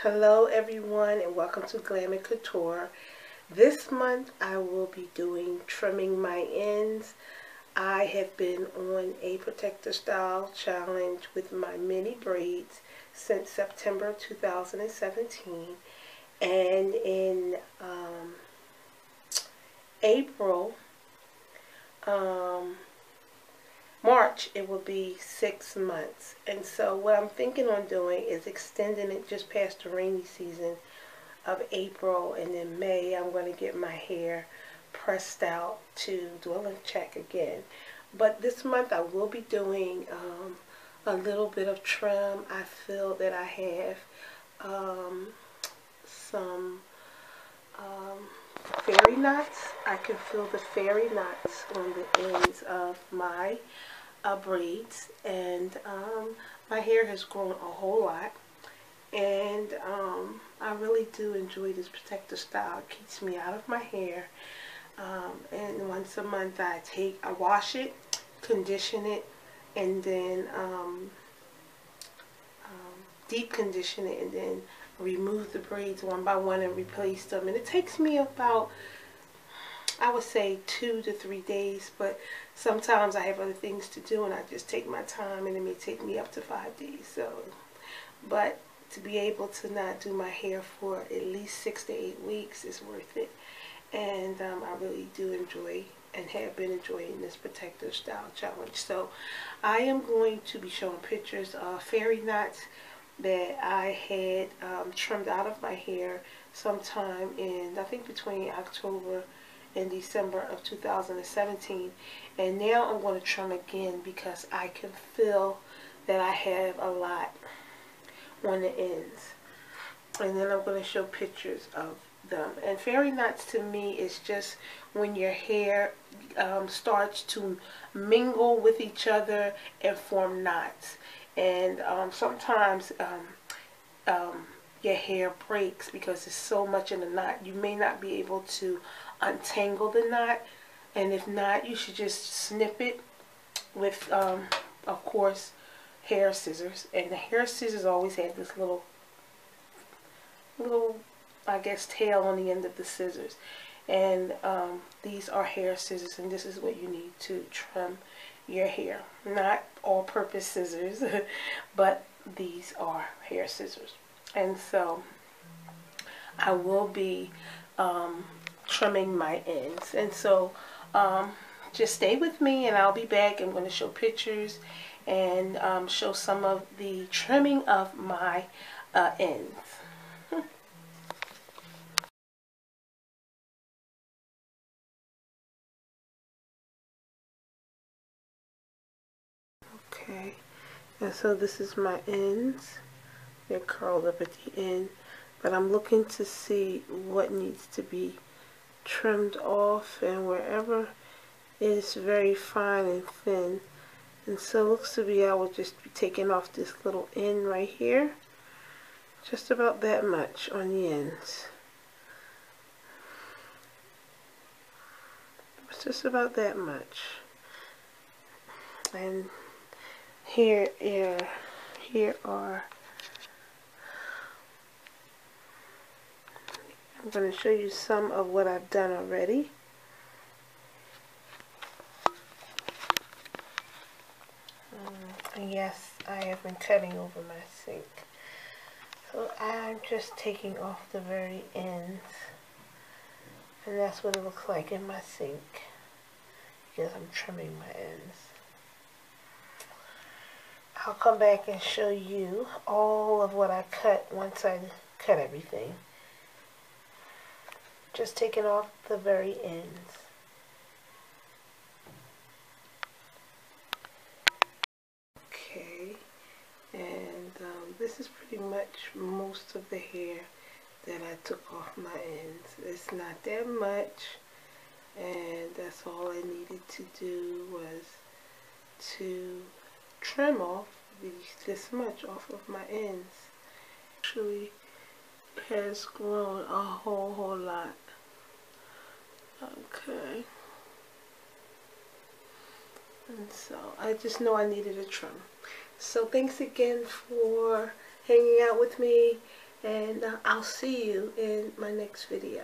Hello everyone and welcome to Glamour Couture. This month I will be doing trimming my ends. I have been on a protector style challenge with my mini braids since September 2017, and in April, March, it will be 6 months. And so what I'm thinking on doing is extending it just past the rainy season of April, and then May I'm going to get my hair pressed out to do a length check again. But this month I will be doing a little bit of trim. I feel that I have some fairy knots. I can feel the fairy knots on the ends of my braids, and my hair has grown a whole lot, and I really do enjoy this protector style. It keeps me out of my hair, and once a month I wash it, condition it, and then deep condition it, and then remove the braids one by one and replace them. And it takes me about, I would say, 2 to 3 days, but sometimes I have other things to do and I just take my time, and it may take me up to 5 days. So, but to be able to not do my hair for at least 6 to 8 weeks is worth it. And I really do enjoy and have been enjoying this protective style challenge. So I am going to be showing pictures of fairy knots that I had trimmed out of my hair sometime in, I think, between October in December of 2017, and now I'm going to trim again because I can feel that I have a lot on the ends, and then I'm going to show pictures of them. And fairy knots to me is just when your hair starts to mingle with each other and form knots, and sometimes your hair breaks because there's so much in a knot. You may not be able to untangle the knot, and if not, you should just snip it with of course, hair scissors. And the hair scissors always have this little I guess tail on the end of the scissors, and these are hair scissors, and this is what you need to trim your hair. Not all-purpose scissors but these are hair scissors. And so I will be trimming my ends, and so just stay with me and I'll be back. I'm going to show pictures and show some of the trimming of my ends. Okay, and so this is my ends. They're curled up at the end, but I'm looking to see what needs to be trimmed off, and wherever it is very fine and thin. And so it looks to be I will just be taking off this little end right here, just about that much on the ends. It's just about that much. And here are, I'm going to show you some of what I've done already. And yes, I have been cutting over my sink. So I'm just taking off the very ends. And that's what it looks like in my sink, because I'm trimming my ends. I'll come back and show you all of what I cut once I cut everything. Just taking off the very ends. Okay, and this is pretty much most of the hair that I took off my ends. It's not that much, and that's all I needed to do was to trim off this much off of my ends. Actually has grown a whole lot. Okay, and so I just know I needed a trim. So thanks again for hanging out with me, and I'll see you in my next video.